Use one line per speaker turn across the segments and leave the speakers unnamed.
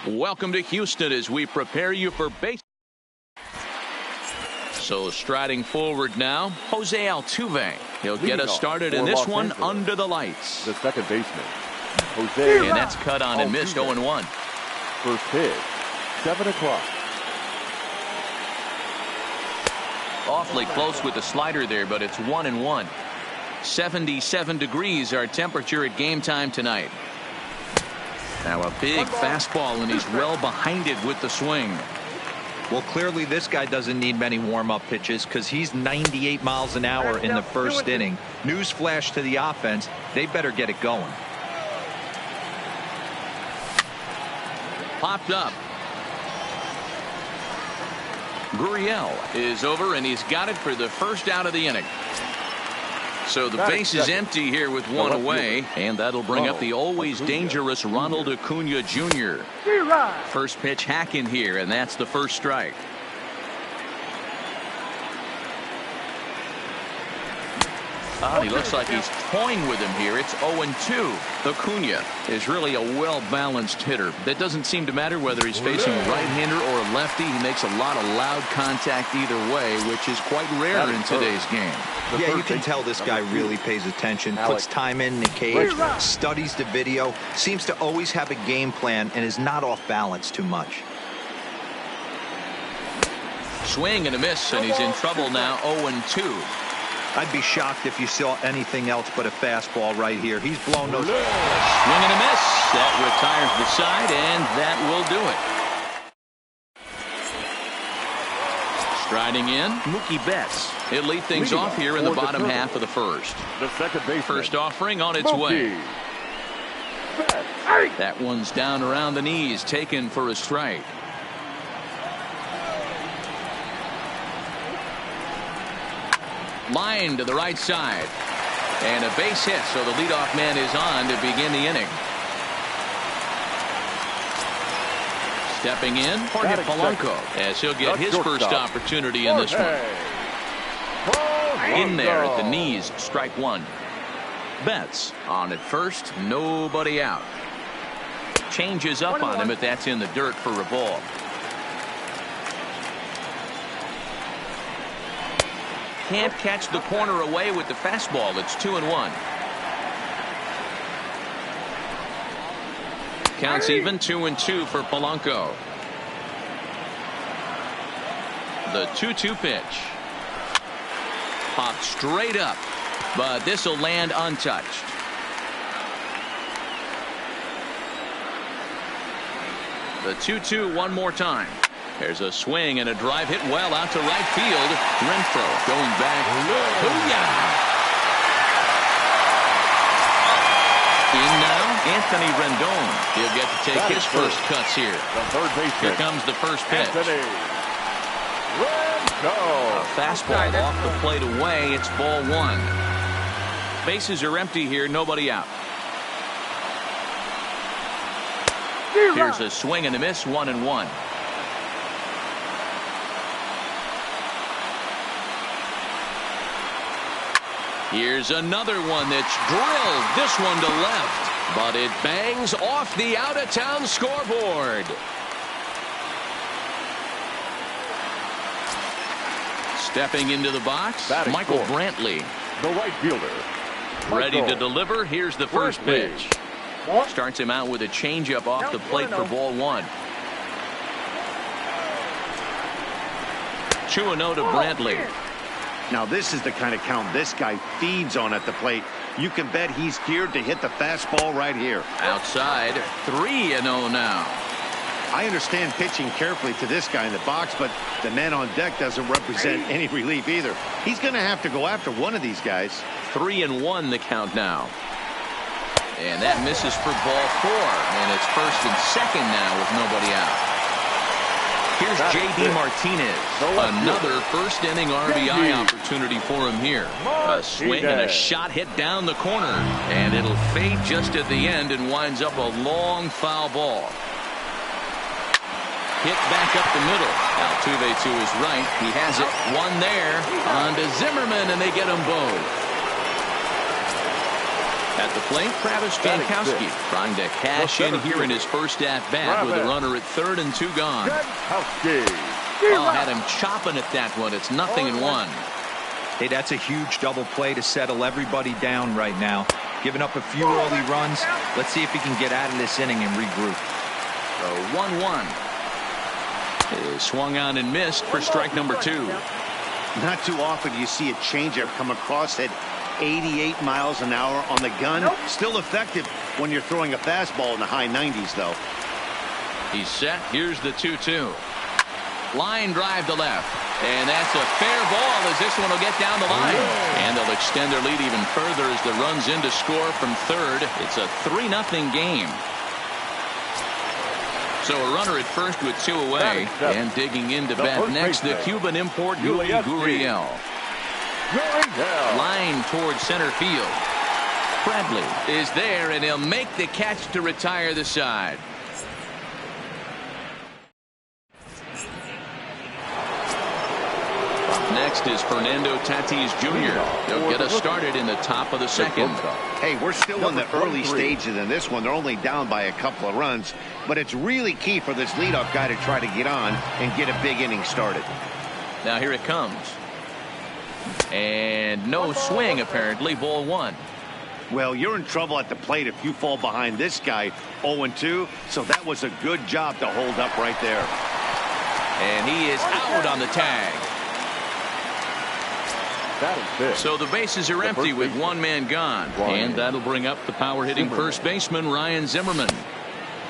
Welcome to Houston as we prepare you for base. So striding forward now, Jose Altuve. He'll get us started in this one under the lights.
The second baseman, Jose.
And that's cut on and missed 0-1.
First pitch, 7 o'clock.
Awfully close with the slider there, but it's 1-1. 77 degrees our temperature at game time tonight. Now a big fastball, and he's well behind it with the swing.
Well, clearly this guy doesn't need many warm-up pitches because he's 98 miles an hour in the first inning. Newsflash to the offense, they better get it going.
Popped up. Gurriel is over, and he's got it for the first out of the inning. So the base is empty here with one away, and that'll bring up the always dangerous Ronald Acuna Jr. First pitch hacking here, and that's the first strike. He looks like he's toying with him here. It's 0-2. Acuna is really a well-balanced hitter. That doesn't seem to matter whether he's facing a right-hander or a lefty. He makes a lot of loud contact either way, which is quite rare in today's game.
Yeah, you can tell this guy really pays attention, puts time in the cage, studies the video, seems to always have a game plan, and is not off balance too much.
Swing and a miss, and he's in trouble now, 0-2.
I'd be shocked if you saw anything else but a fastball right here. He's blown those.
Swing and a miss. That retires the side, and that will do it. Striding in, Mookie Betts. He'll lead things off here in the bottom half of the first.
The second baseman.
First offering on its way. That one's down around the knees, taken for a strike. Line to the right side. And a base hit, so the leadoff man is on to begin the inning. Stepping in, Jorge Polanco, as he'll get his first opportunity in this one. In there at the knees, strike one. Betts on at first, nobody out. Changes up on him, but that's in the dirt for a ball. Can't catch the corner away with the fastball. It's 2-1. Counts even, 2-2 for Polanco. The 2-2 pitch. Popped straight up, but this will land untouched. The 2-2 one more time. There's a swing and a drive hit well out to right field. Renfroe going back. Booyah! In now, Anthony Rendon. He'll get to take his first cuts here. Here comes the first pitch. A fastball off the plate away. It's ball one. Bases are empty here. Nobody out. Here's a swing and a miss. 1-1. Here's another one that's drilled. This one to left, but it bangs off the out-of-town scoreboard. Stepping into the box, Michael Brantley.
The right fielder.
Ready to deliver. Here's the first pitch. Starts him out with a changeup off the plate for ball one. 2-0 to Brantley.
Now this is the kind of count this guy feeds on at the plate. You can bet he's geared to hit the fastball right here.
Outside, 3-0 now.
I understand pitching carefully to this guy in the box, but the man on deck doesn't represent any relief either. He's going to have to go after one of these guys.
3-1 the count now. And that misses for ball four. And it's first and second now with nobody out. Here's J.D. Martinez. Another first inning RBI opportunity for him here. A swing and a shot hit down the corner. And it'll fade just at the end and winds up a long foul ball. Hit back up the middle. Altuve to his right. He has it. One there. On to Zimmerman, and they get them both. At the plate, Travis Jankowski trying to cash in here in his first at-bat with a runner at third and 2 gone. Oh, had him chopping at that one. It's 0-1.
Hey, that's a huge double play to settle everybody down right now. Giving up a few early runs. Let's see if he can get out of this inning and regroup.
So 1-1 is swung on and missed for strike number 2.
Not too often you see a changeup come across at 88 miles an hour on the gun. Still effective when you're throwing a fastball in the high 90s, though.
He's set. Here's the 2-2. Line drive to left. And that's a fair ball as this one will get down the line. And they'll extend their lead even further as the run's in to score from third. It's a 3-0 game. So a runner at first with 2 away. And digging in to bat next, the Cuban import, Yuli Gurriel. Line towards center field. Bradley is there, and he'll make the catch to retire the side. Next is Fernando Tatis Jr. They'll get us started in the top of the second.
Hey, we're still in the early stages in this one. They're only down by a couple of runs, but it's really key for this leadoff guy to try to get on and get a big inning started.
Now here it comes. And no swing, apparently. Ball 1.
Well, you're in trouble at the plate if you fall behind this guy 0-2, so that was a good job to hold up right there.
And he is out on the tag. So the bases are empty with 1 man gone. And that'll bring up the power-hitting first baseman, Ryan Zimmerman.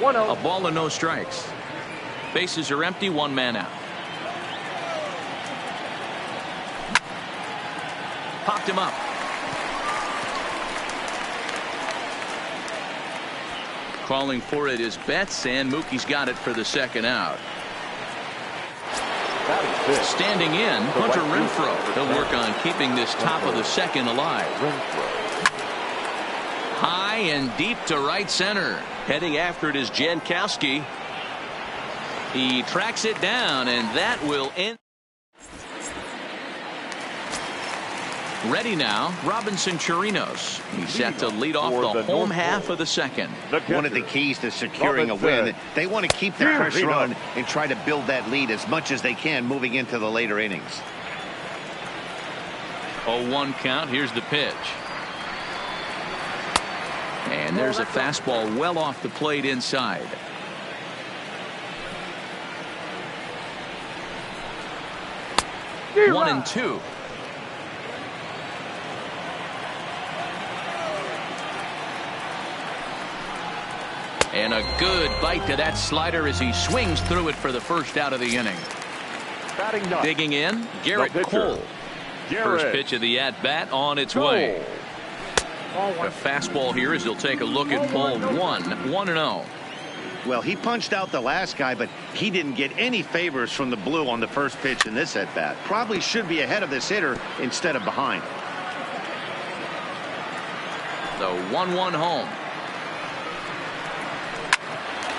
A ball and no strikes. Bases are empty, 1 man out. Popped him up. Calling for it is Betts, and Mookie's got it for the second out. Standing in, Hunter Renfroe. He'll work on keeping this top of the second alive. High and deep to right center. Heading after it is Jankowski. He tracks it down, and that will end. Ready now, Robinson Chirinos. He's set to lead off the home half of the second.
One of the keys to securing a win, they want to keep the pressure on and try to build that lead as much as they can moving into the later innings.
0-1 count. Here's the pitch. And there's a fastball well off the plate inside. One and two. And a good bite to that slider as he swings through it for the first out of the inning. Digging in, Garrett Cole. First pitch of the at-bat on its way. A fastball here as he'll take a look at ball 1. 1-0.
Well, he punched out the last guy, but he didn't get any favors from the blue on the first pitch in this at-bat. Probably should be ahead of this hitter instead of behind.
The 1-1 home.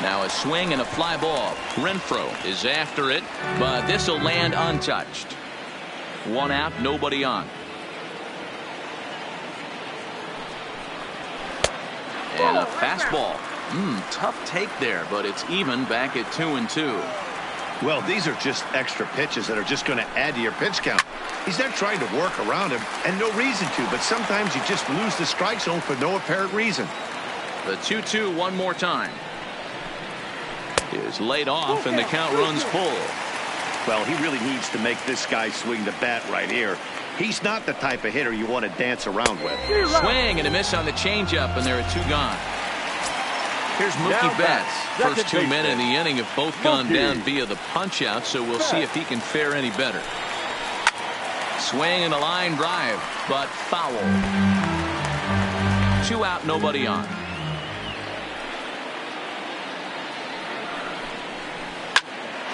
Now a swing and a fly ball. Renfroe is after it, but this will land untouched. 1 out, nobody on. And a fastball. Tough take there, but it's even back at 2-2.
Well, these are just extra pitches that are just going to add to your pitch count. He's not trying to work around him, and no reason to, but sometimes you just lose the strike zone for no apparent reason.
The 2-2 one more time. Is laid off, and the count runs full.
Well, he really needs to make this guy swing the bat right here. He's not the type of hitter you want to dance around with.
Swing and a miss on the changeup, and there are 2 gone. Here's Mookie Betts. First 2 men in the inning have both gone down via the punch-out, so we'll see if he can fare any better. Swing and a line drive, but foul. 2 out, nobody on.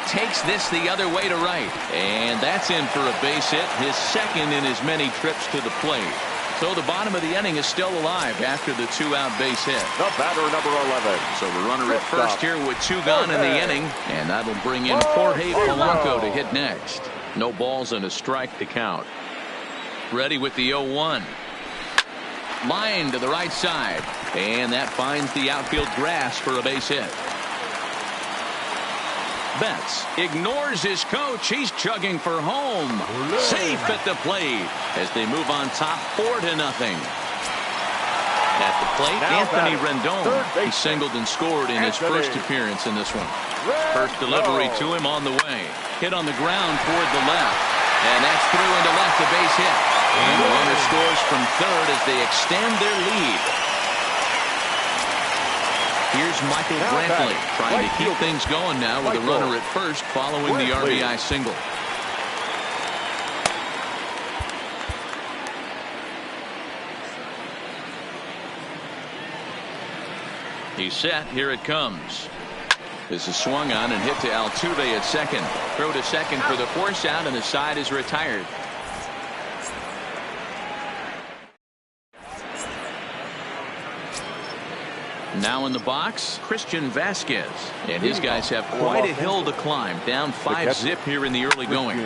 Takes this the other way to right, and that's in for a base hit, his second in as many trips to the plate. So the bottom of the inning is still alive after the 2-out base hit.
The batter, number 11.
So the runner at first here with 2 gone in the inning, and that'll bring in Jorge Polanco to hit next. No balls and a strike to count. Ready with the 0-1. Line to the right side. And that finds the outfield grass for a base hit. Betts ignores his coach. He's chugging for home. Safe at the plate as they move on top 4-0. At the plate, Anthony Rendon. He singled and scored in his first appearance in this one. First delivery to him on the way. Hit on the ground toward the left. And that's through into left, a base hit. And the runner scores from third as they extend their lead. Here's Michael Brantley trying to keep things going now with a runner at first following the RBI single. He's set. Here it comes. This is swung on and hit to Altuve at second. Throw to second for the force out, and the side is retired. Now in the box, Christian Vasquez. And his guys have quite a hill to climb. Down 5-zip here in the early going.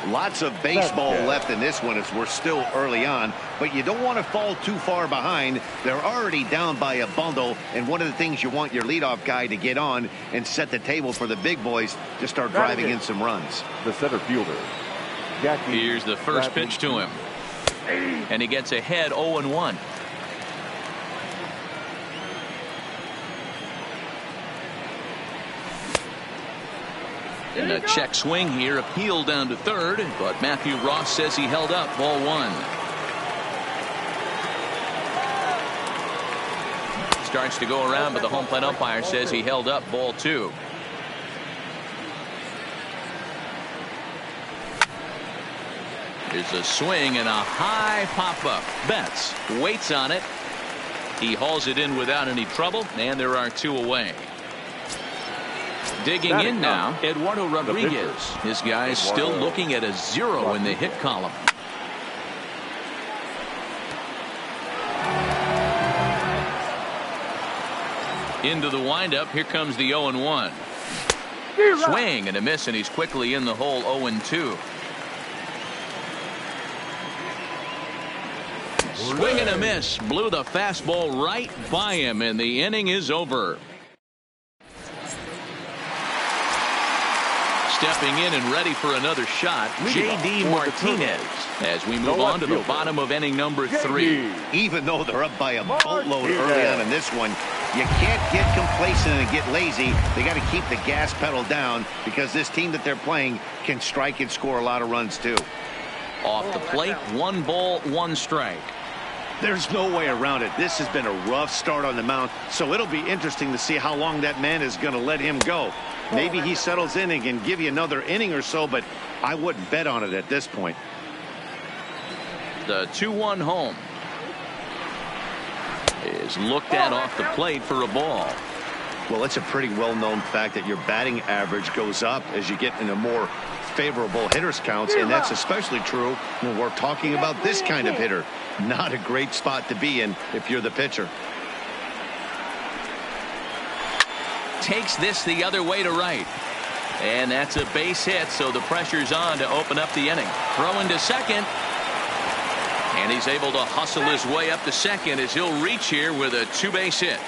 Lots of baseball left in this one as we're still early on, but you don't want to fall too far behind. They're already down by a bundle, and one of the things you want your leadoff guy to get on and set the table for the big boys to start driving in some runs.
The center fielder.
Here's the first pitch to him. And he gets ahead 0-1. And a check swing here, appeal down to third, but Matthew Ross says he held up, ball one. Starts to go around, but the home plate umpire says he held up, ball two. There's a swing and a high pop-up. Betts waits on it. He hauls it in without any trouble, and there are two away. Digging in now, Eduardo Rodriguez. His guys still looking at a 0 in the hit column. Into the windup. Here comes the 0-1. Swing and a miss, and he's quickly in the hole. 0-2. Swing and a miss. Blew the fastball right by him, and the inning is over. Stepping in and ready for another shot, J.D. Martinez, as we move on to the bottom of inning number 3.
Even though they're up by a boatload early on in this one, you can't get complacent and get lazy. They got to keep the gas pedal down because this team that they're playing can strike and score a lot of runs too.
Off the plate, 1 ball, 1 strike.
There's no way around it. This has been a rough start on the mound, so it'll be interesting to see how long that man is going to let him go. Maybe he settles in and can give you another inning or so, but I wouldn't bet on it at this point.
The 2-1 home is looked at off the plate for a ball.
Well, it's a pretty well-known fact that your batting average goes up as you get into more favorable hitters counts, and that's especially true when we're talking about this kind of hitter. Not a great spot to be in if you're the pitcher.
Takes this the other way to right. And that's a base hit, so the pressure's on to open up the inning. Throw into second. And he's able to hustle his way up to second as he'll reach here with a 2-base hit.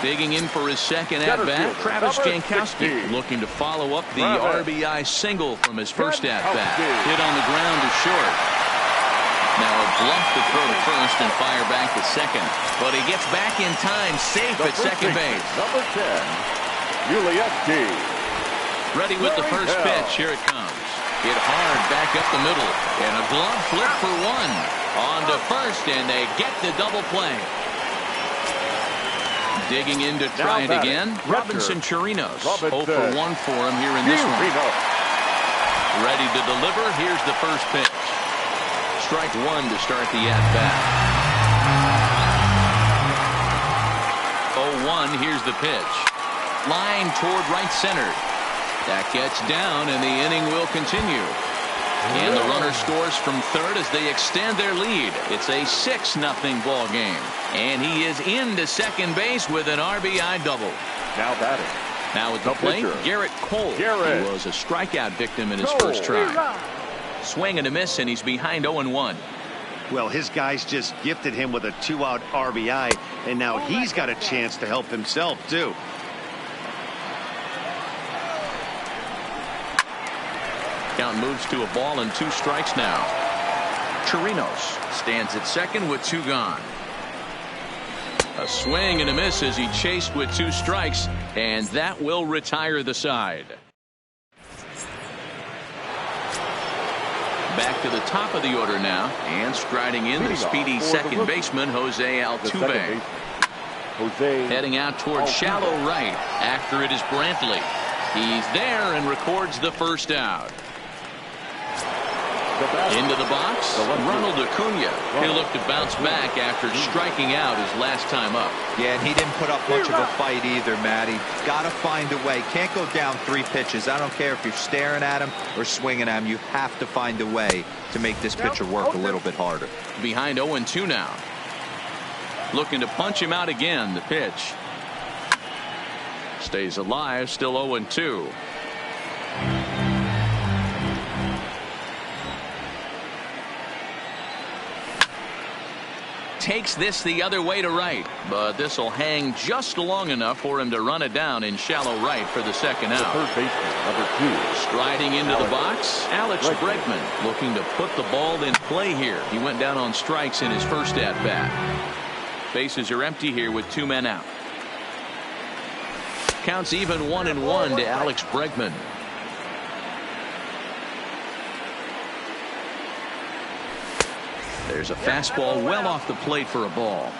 Digging in for his second at-bat, Travis Jankowski looking to follow up the RBI single from his first at-bat. Hit on the ground to short. Now a bluff to throw to first and fire back to second. But he gets back in time, safe at second base.
Number 10, Ulieski.
Ready with the first pitch. Here it comes. Hit hard back up the middle. And a glove flip for 1. On to first, and they get the double play. Digging in to try it again. Robinson Chirinos. 0 for 1 for him here in this one. Ready to deliver. Here's the first pitch. Strike 1 to start the at-bat. 0-1. Here's the pitch. Line toward right center. That gets down, and the inning will continue. And the runner scores from third as they extend their lead. It's a 6-0 ball game. And he is into second base with an RBI double.
Now batting.
Now at the plate, Garrett Cole. He was a strikeout victim in his first try. Swing and a miss, and he's behind 0-1.
Well, his guys just gifted him with a 2-out RBI, and now he's got a chance to help himself, too.
Count moves to a ball and 2 strikes now. Chirinos stands at second with 2 gone. A swing and a miss as he chased with 2 strikes, and that will retire the side. Back to the top of the order now, and striding in the speedy second baseman Jose Altuve. Heading out towards shallow right after it is Brantley. He's there and records the first out. Into the box, Ronald Acuna. He'll look to bounce back after striking out his last time up.
Yeah, and he didn't put up much of a fight either, Matty. Got to find a way. Can't go down 3 pitches. I don't care if you're staring at him or swinging at him. You have to find a way to make this pitcher work a little bit harder.
Behind 0-2 now. Looking to punch him out again. The pitch. Stays alive, still 0-2. Takes this the other way to right, but this will hang just long enough for him to run it down in shallow right for the second out.
Third baseman, number 2.
Striding into the box, Alex Bregman looking to put the ball in play here. He went down on strikes in his first at bat. Bases are empty here with 2 men out. Counts even 1-1 to Alex Bregman. There's a fastball well off the plate for a ball.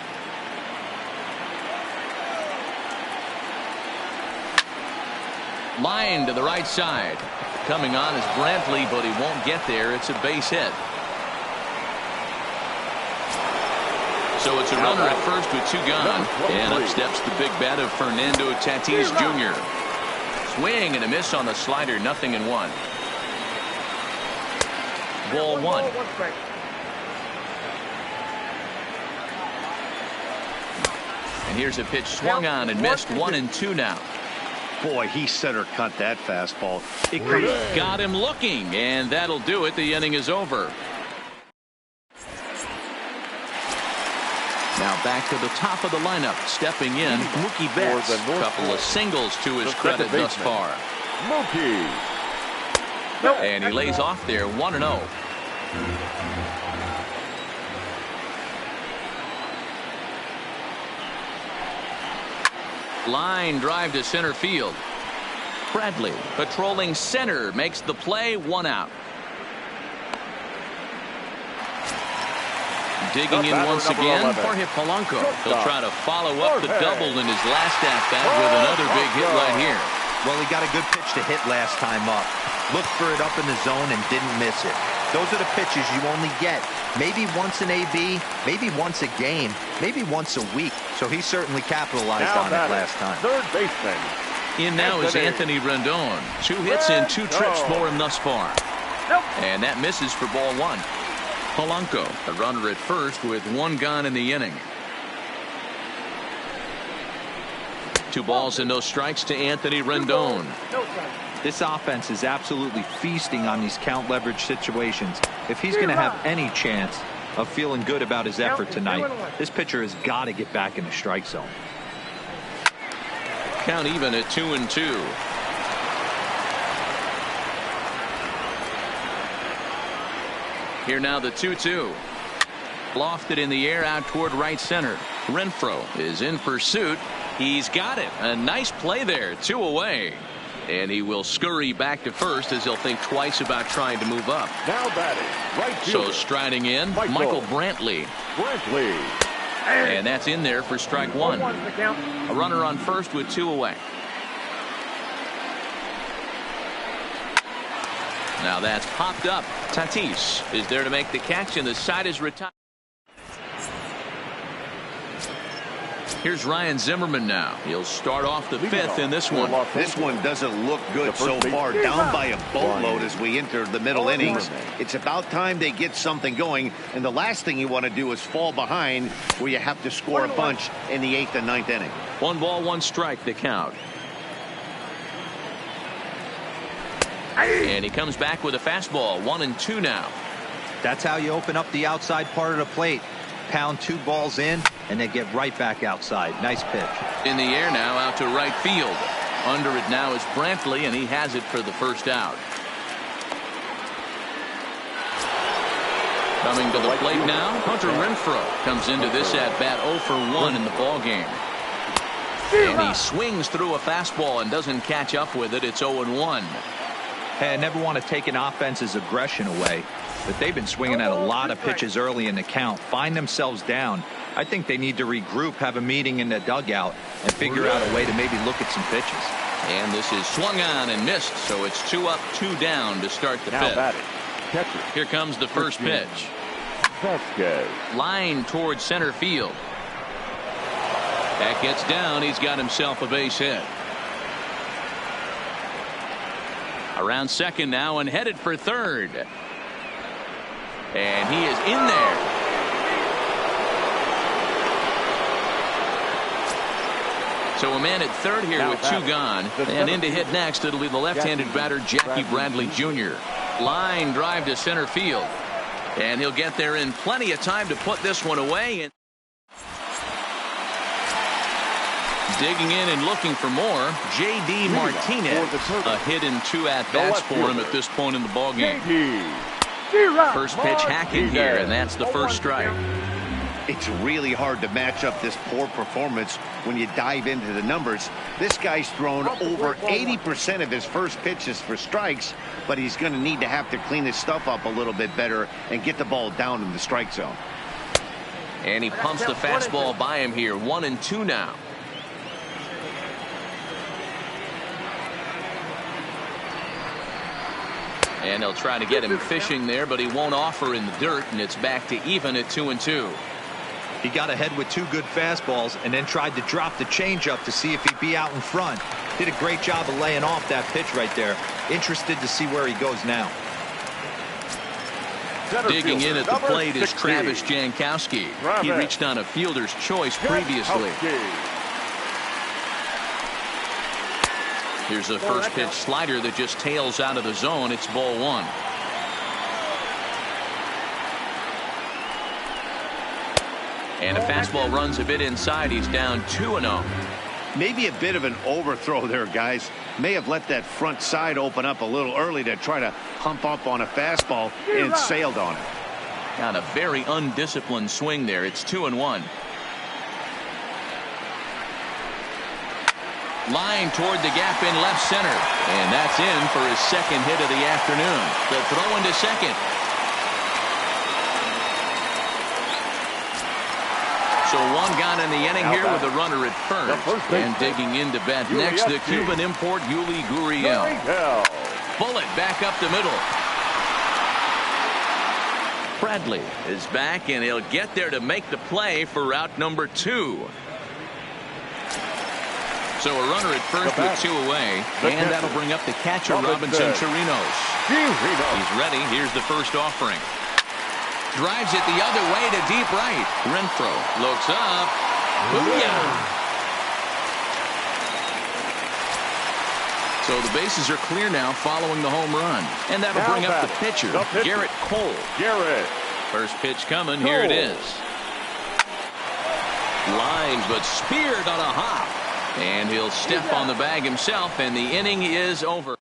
Line to the right side. Coming on is Brantley, but he won't get there. It's a base hit. So it's a runner at first with 2 gone. And up steps the big bat of Fernando Tatis Jr. Swing and a miss on the slider. 0-1. Ball 1. And here's a pitch swung on and missed. 1-2 now.
Boy, he center cut that fastball. It
got him looking, and that'll do it. The inning is over. Now back to the top of the lineup. Stepping in, Mookie Betts. A couple of singles to his credit thus far.
Mookie.
And he lays off there 1-0. Line drive to center field. Bradley patrolling center makes the play. 1 out. Digging in once again, Jorge Polanco. He'll try to follow up the double in his last at bat with another big hit right here.
Well, he got a good pitch to hit last time up. Looked for it up in the zone and didn't miss it. Those are the pitches you only get maybe once an AB, maybe once a game, maybe once a week. So he certainly capitalized on it last time.
Third baseman.
In now is Anthony Rendon. 2 hits and 2 trips for him thus far. And that misses for ball 1. Polanco, a runner at first with 1 gone in the inning. 2 balls and no strikes to Anthony Rendon.
This offense is absolutely feasting on these count leverage situations. If he's going to have any chance of feeling good about his effort tonight, this pitcher has got to get back in the strike zone.
Count even at 2-2. Here now the 2-2. Lofted in the air out toward right center. Renfroe is in pursuit. He's got it. A nice play there. 2 away. And he will scurry back to first as he'll think twice about trying to move up.
Now batting, right fielder.
So striding in, Michael Brantley. And that's in there for strike 1. A runner on first with 2 away. Now that's popped up. Tatis is there to make the catch, and the side is retired. Here's Ryan Zimmerman now. He'll start off the 5th in this one.
This one doesn't look good so far. Down by a boatload as we enter the middle innings. It's about time they get something going. And the last thing you want to do is fall behind where you have to score a bunch in the 8th and 9th inning.
1 ball, 1 strike, the count. And he comes back with a fastball. 1-2 now.
That's how you open up the outside part of the plate. Pound 2 balls in, and they get right back outside. Nice pitch.
In the air now, out to right field. Under it now is Brantley, and he has it for the first out. Coming to the plate now, Hunter Renfroe comes into this at-bat 0 for 1 in the ballgame. And he swings through a fastball and doesn't catch up with it. It's 0-1.
Hey, I never want to take an offense's aggression away, but they've been swinging at a lot of pitches early in the count, find themselves down. I think they need to regroup, have a meeting in the dugout, and figure out a way to maybe look at some pitches.
And this is swung on and missed, so it's 2 up, 2 down to start the fifth.
Catcher.
Here comes the first pitch.
Vasquez.
Line towards center field. That gets down. He's got himself a base hit. Around second now and headed for third. And he is in there. So a man at third here with 2 gone. And in to hit next, it'll be the left-handed batter, Jackie Bradley Jr. Line drive to center field. And he'll get there in plenty of time to put this one away. And digging in and looking for more, J.D. Martinez. A hit in 2 at-bats for him at this point in the ballgame. First pitch hacking here, and that's the first strike.
It's really hard to match up this poor performance when you dive into the numbers. This guy's thrown over 80% of his first pitches for strikes, but he's going to need to have to clean his stuff up a little bit better and get the ball down in the strike zone.
And he pumps the fastball by him here. 1-2 now. And they'll try to get him fishing there, but he won't offer in the dirt, and it's back to even at 2-2.
He got ahead with 2 good fastballs and then tried to drop the changeup to see if he'd be out in front. Did a great job of laying off that pitch right there. Interested to see where he goes now.
Digging in at the plate is Travis Jankowski. He reached on a fielder's choice previously. Here's a first pitch slider that just tails out of the zone. It's ball 1. And a fastball runs a bit inside. He's down 2-0.
Maybe a bit of an overthrow there, guys. May have let that front side open up a little early to try to hump up on a fastball and sailed on it.
Got a very undisciplined swing there. It's 2-1. Line toward the gap in left center. And that's in for his second hit of the afternoon. The throw into second. So 1 gone in the inning here with a runner at first. And digging in to bat next, the Cuban import, Yuli Gurriel. Bullet back up the middle. Bradley is back, and he'll get there to make the play for route number 2. So a runner at first with 2 away, and that'll bring up the catcher, Robinson Chirinos. He's ready. Here's the first offering. Drives it the other way to deep right. Renfroe looks up. Booyah! So the bases are clear now following the home run. And that'll bring up the pitcher, Garrett Cole. First pitch coming. Here it is. Lines, but speared on a hop. And he'll step on the bag himself, and the inning is over.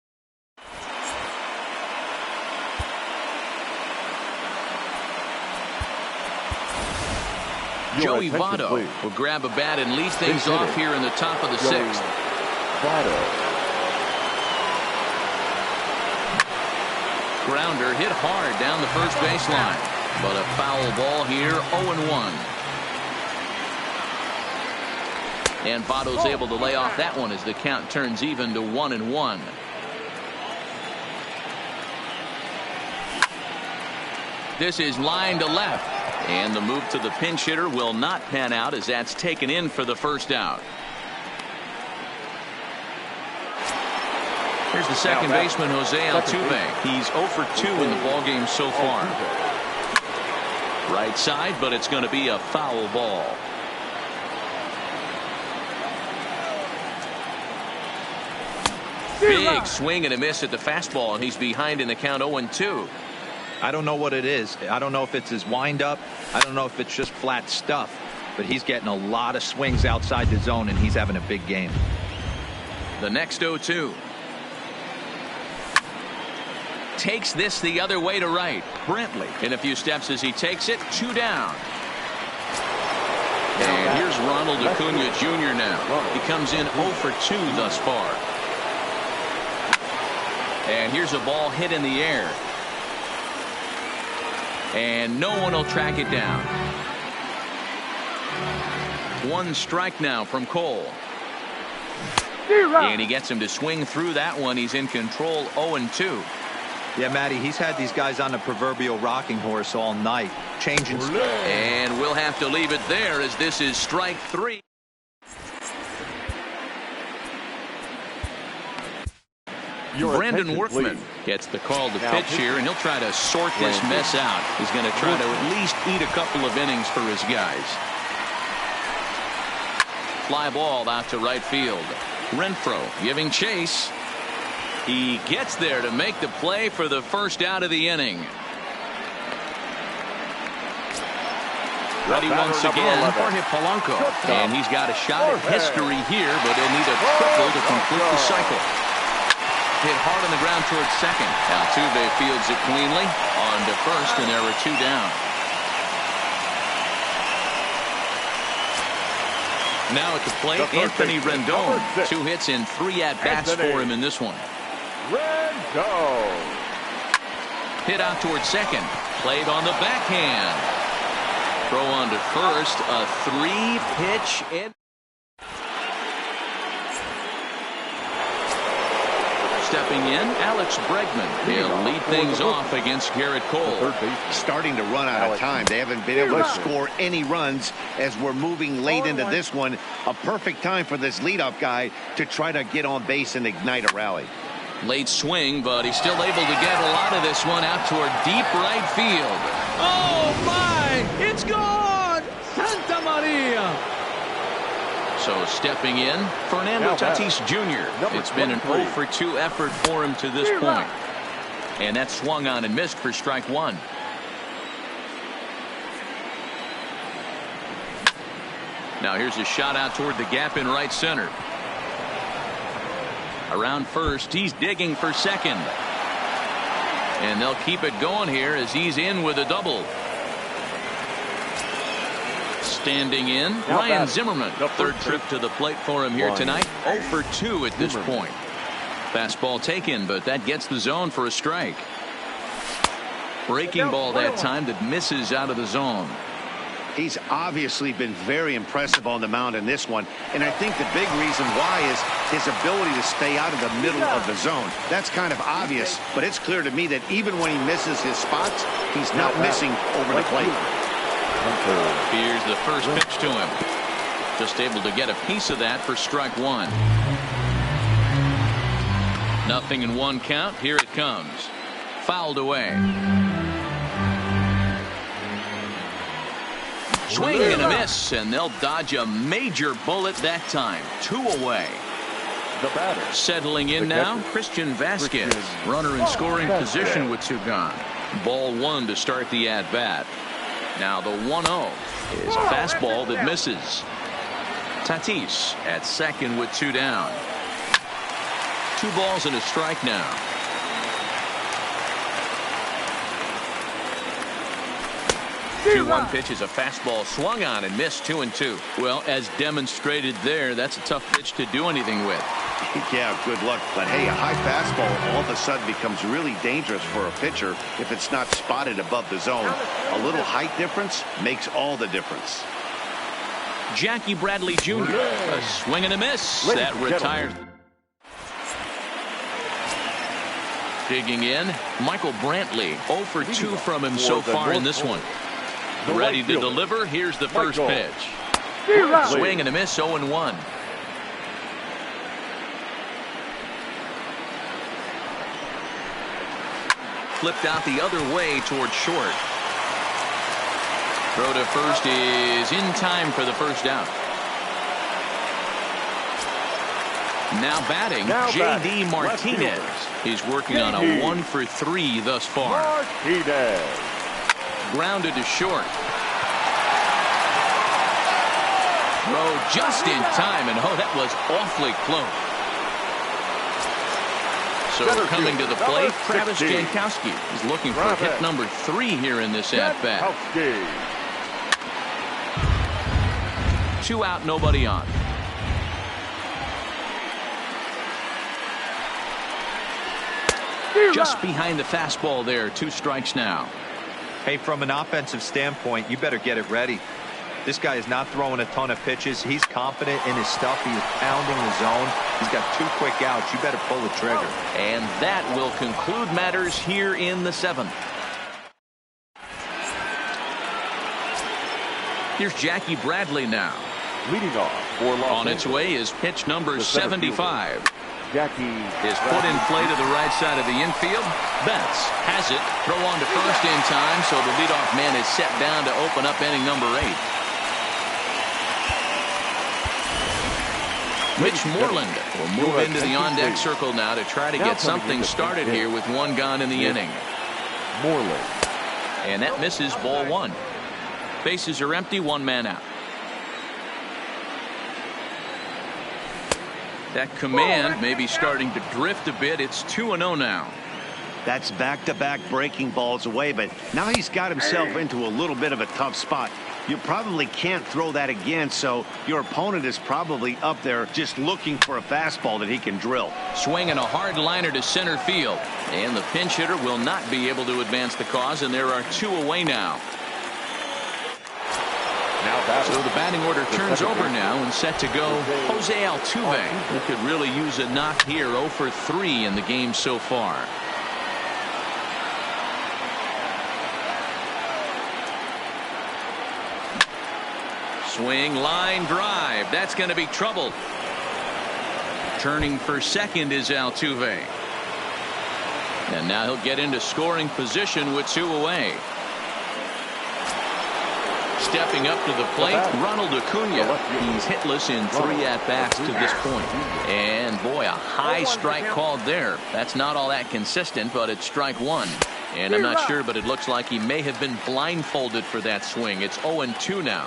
Joey Votto will grab a bat and lead things off here in the top of the 6th. Grounder hit hard down the first baseline, but a foul ball here. 0-1. And Votto's able to lay off that one as the count turns even to 1-1. This is line to left. And the move to the pinch hitter will not pan out as that's taken in for the first out. Here's the second baseman, Jose Altuve. He's 0 for 2 in the ballgame so far. Right side, but it's going to be a foul ball. Big swing and a miss at the fastball, and he's behind in the count 0-2.
I don't know what it is. I don't know if it's his windup. I don't know if it's just flat stuff. But he's getting a lot of swings outside the zone, and he's having a big game.
The next 0-2. Takes this the other way to right. Brantley in a few steps as he takes it. 2 down. And here's Ronald Acuna Jr. now. He comes in 0 for 2 thus far. And here's a ball hit in the air. And no one will track it down. 1 strike now from Cole. And he gets him to swing through that one. He's in control. 0-2.
Yeah, Matty, he's had these guys on the proverbial rocking horse all night. Changing.
And we'll have to leave it there as this is strike 3. Brandon Workman gets the call to pitch here, and he'll try to sort this mess out. He's going to try to at least eat a couple of innings for his guys. Fly ball out to right field. Renfroe giving chase. He gets there to make the play for the first out of the inning. Ready once again for Polanco. And he's got a shot at history here, but he'll need a triple to complete the cycle. Hit hard on the ground towards second. Altuve fields it cleanly. On to first, and there are 2 down. Now at the plate, Anthony Rendon. 2 hits and 3 at-bats for him in this one.
Rendon.
Hit out towards second. Played on the backhand. Throw on to first. A 3-pitch in. Stepping in, Alex Bregman. He'll lead things off against Garrett Cole.
Starting to run out of time. They haven't been able to score any runs as we're moving late into this one. A perfect time for this leadoff guy to try to get on base and ignite a rally.
Late swing, but he's still able to get a lot of this one out toward deep right field. Oh, my! It's gone! Santa Maria! So stepping in, Fernando Tatis Jr. It's been an 0 for 2 effort for him to this point. And that swung on and missed for strike 1. Now here's a shot out toward the gap in right center. Around first, he's digging for second. And they'll keep it going here as he's in with a double. Standing in, Ryan Zimmerman. Third trip to the plate for him here tonight. 0 for 2 at this point. Fastball taken, but that gets the zone for a strike. Breaking ball that time that misses out of the zone.
He's obviously been very impressive on the mound in this one, and I think the big reason why is his ability to stay out of the middle of the zone. That's kind of obvious, but it's clear to me that even when he misses his spots, he's not missing over the plate.
Here's the first pitch to him. Just able to get a piece of that for strike 1. Nothing in 1 count. Here it comes. Fouled away. Swing and a miss, and they'll dodge a major bullet that time. 2 away.
The batter.
Settling in now, Christian Vasquez. Runner in scoring position with 2 gone. Ball 1 to start the at-bat. Now the 1-0 is a fastball that misses. Tatis at second with 2 down. 2 balls and a strike now. The 2-1 pitch is a fastball swung on and missed 2-2. Well, as demonstrated there, that's a tough pitch to do anything with.
Yeah, good luck. But hey, a high fastball all of a sudden becomes really dangerous for a pitcher if it's not spotted above the zone. A little height difference makes all the difference.
Jackie Bradley Jr. A swing and a miss. That retires. Digging in, Michael Brantley. 0 for 2 from him so far in this one. Ready to deliver. Here's the first pitch. Swing and a miss. 0-1. Flipped out the other way towards short. Throw to first is in time for the first out. Now batting, J.D. Martinez. He's working on a 1-for-3 thus far.
Martinez.
Grounded to short. Throw just in time, and oh, that was awfully close. So coming to the plate, Travis Jankowski is looking for hit number 3 here in this at-bat. 2 out, nobody on. Just behind the fastball there, 2 strikes now.
Hey, from an offensive standpoint, you better get it ready. This guy is not throwing a ton of pitches. He's confident in his stuff. He's pounding the zone. He's got 2 quick outs. You better pull the trigger.
And that will conclude matters here in the 7th. Here's Jackie Bradley now.
Leading off for Los
On its way is pitch number 75.
Jackie
is put in play to the right side of the infield. Betts has it. Throw on to first in time, so the leadoff man is set down to open up inning number 8. Mitch Moreland will move into the on-deck circle now to try to get something started here with 1 gone in the inning.
Moreland.
And that misses, ball 1. Bases are empty, 1 man out. That command may be starting to drift a bit. It's 2-0 now.
That's back-to-back breaking balls away, but now he's got himself into a little bit of a tough spot. You probably can't throw that again, so your opponent is probably up there just looking for a fastball that he can drill.
Swinging a hard liner to center field, and the pinch hitter will not be able to advance the cause, and there are 2 away now. So the batting order turns over now and set to go Jose Altuve, who could really use a knock here. 0 for 3 in the game so far. Swing, line drive. That's going to be trouble. Turning for second is Altuve. And now he'll get into scoring position with 2 away. Stepping up to the plate, Ronald Acuna. He's hitless in 3 at-bats to this point. And boy, a high strike called there. That's not all that consistent, but it's strike 1. And I'm not sure, but it looks like he may have been blindfolded for that swing. It's 0-2 now.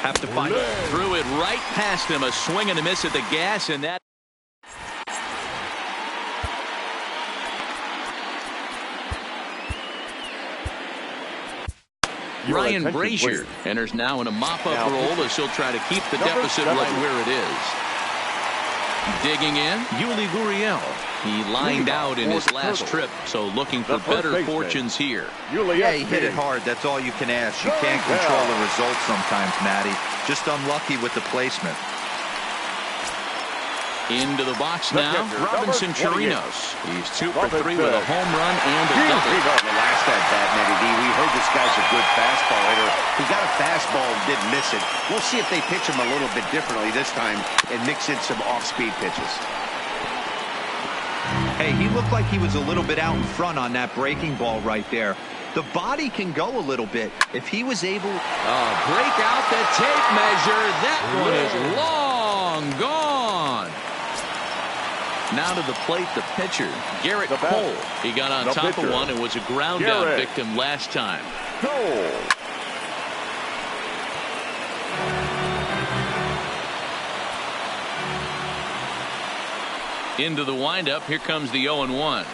Have to find it. Threw it right past him. A swing and a miss at the gas, and that. Ryan Brazier enters now in a mop-up role as he'll try to keep the deficit right where it is. Digging in, Yuli Gurriel. He lined out in his last trip, so looking for better fortunes here.
Yeah, he hit it hard. That's all you can ask. You can't control the results sometimes, Matty. Just unlucky with the placement.
Into the box now, Robinson Chirinos. He's 2 for 3 with a home run and a double.
The last at-bat, Matty D, we heard this guy's a good fastball hitter. He got a fastball and didn't miss it. We'll see if they pitch him a little bit differently this time and mix in some off-speed pitches.
Hey, he looked like he was a little bit out in front on that breaking ball right there. The body can go a little bit. If he was able...
break out the tape measure. That one is long gone. Now to the plate, the pitcher, Garrett Cole. He got on top of one and was a ground-out victim last time. Into the windup, here comes the 0-1.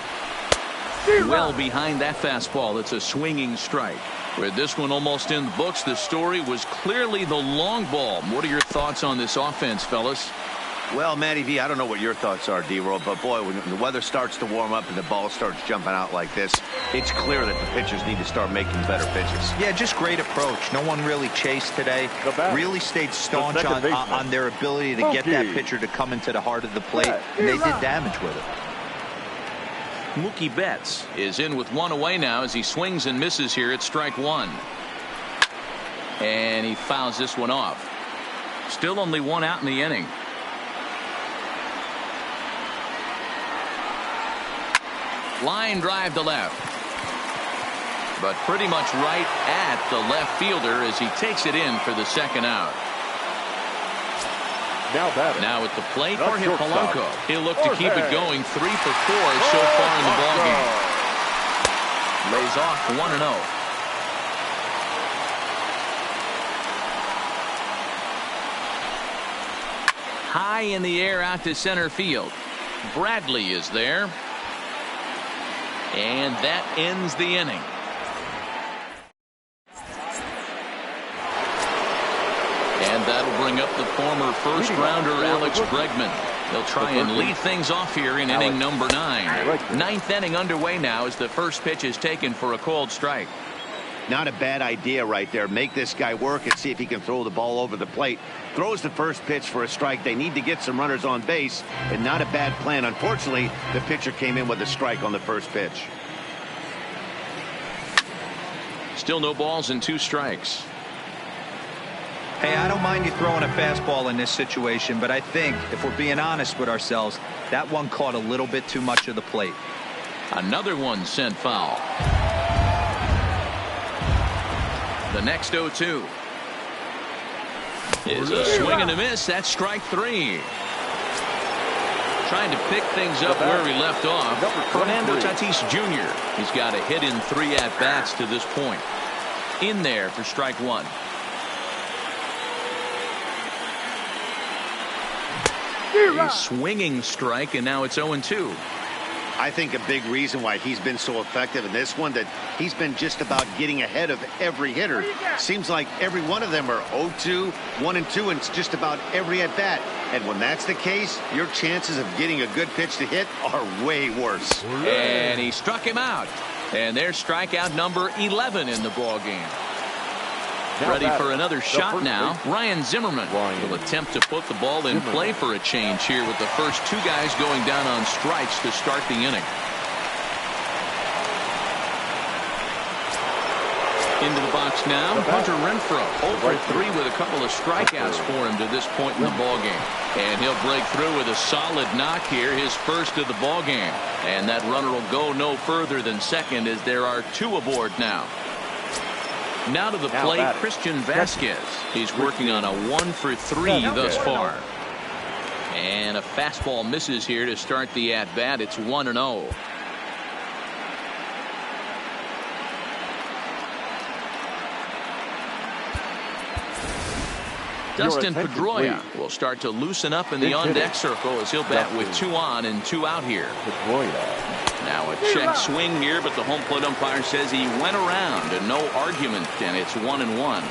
Well behind that fastball, it's a swinging strike. With this one almost in the books, the story was clearly the long ball. What are your thoughts on this offense, fellas?
Well, Matty V, I don't know what your thoughts are, D-Roll, but boy, when the weather starts to warm up and the ball starts jumping out like this, it's clear that the pitchers need to start making better pitches.
Yeah, just great approach. No one really chased today. Really stayed staunch on their ability to get that pitcher to come into the heart of the plate, and they did damage with it.
Mookie Betts is in with 1 away now as he swings and misses here at strike 1. And he fouls this one off. Still only 1 out in the inning. Line drive to left. But pretty much right at the left fielder as he takes it in for the second out.
Now batting.
Now at the plate
The
for
shortstop.
Polanco. He'll look to keep it
Jorge.
going 3 for 4 so far in the ballgame. Lays off 1-0. High in the air out to center field. Bradley is there. And that ends the inning. And that'll bring up the former first-rounder Alex Bregman. They'll try and lead things off here in inning number 9. Ninth inning underway now as the first pitch is taken for a called strike.
Not a bad idea right there. Make this guy work and see if he can throw the ball over the plate. Throws the first pitch for a strike. They need to get some runners on base, and not a bad plan. Unfortunately, the pitcher came in with a strike on the first pitch.
Still no balls and 2 strikes.
Hey, I don't mind you throwing a fastball in this situation, but I think, if we're being honest with ourselves, that one caught a little bit too much of the plate.
Another one sent foul. The next 0-2 is a swing and a miss. That's strike 3. Trying to pick things up where he left off. Fernando Tatis Jr. He's got a hit in 3 at-bats to this point. In there for strike 1. A swinging strike, and now it's 0-2.
I think a big reason why he's been so effective in this one, that he's been just about getting ahead of every hitter. Seems like every one of them are 0-2, 1-2, and it's just about every at bat. And when that's the case, your chances of getting a good pitch to hit are way worse.
And he struck him out. And there's strikeout number 11 in the ball game. Ready for another shot now. Ryan Zimmerman will attempt to put the ball in play for a change here with the first 2 guys going down on strikes to start the inning. Into the box now, Hunter Renfroe. 0 for 3 with a couple of strikeouts for him to this point in the ballgame. And he'll break through with a solid knock here, his first of the ballgame. And that runner will go no further than second as there are 2 aboard now. Now to the plate, Christian Vasquez. He's working on a 1 for 3 thus far. And a fastball misses here to start the at-bat. It's 1-0. Dustin Pedroia will start to loosen up in the on-deck circle as he'll bat with 2 on and 2 out here. Now a check swing here, but the home plate umpire says he went around and no argument, and it's 1-1.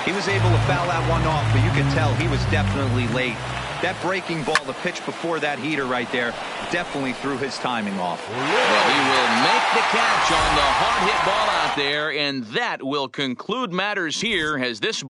He was able to foul that one off, but you can tell he was definitely late. That breaking ball, the pitch before that heater right there, definitely threw his timing off.
Well, he will make the catch on the hard hit ball out there, and that will conclude matters here as this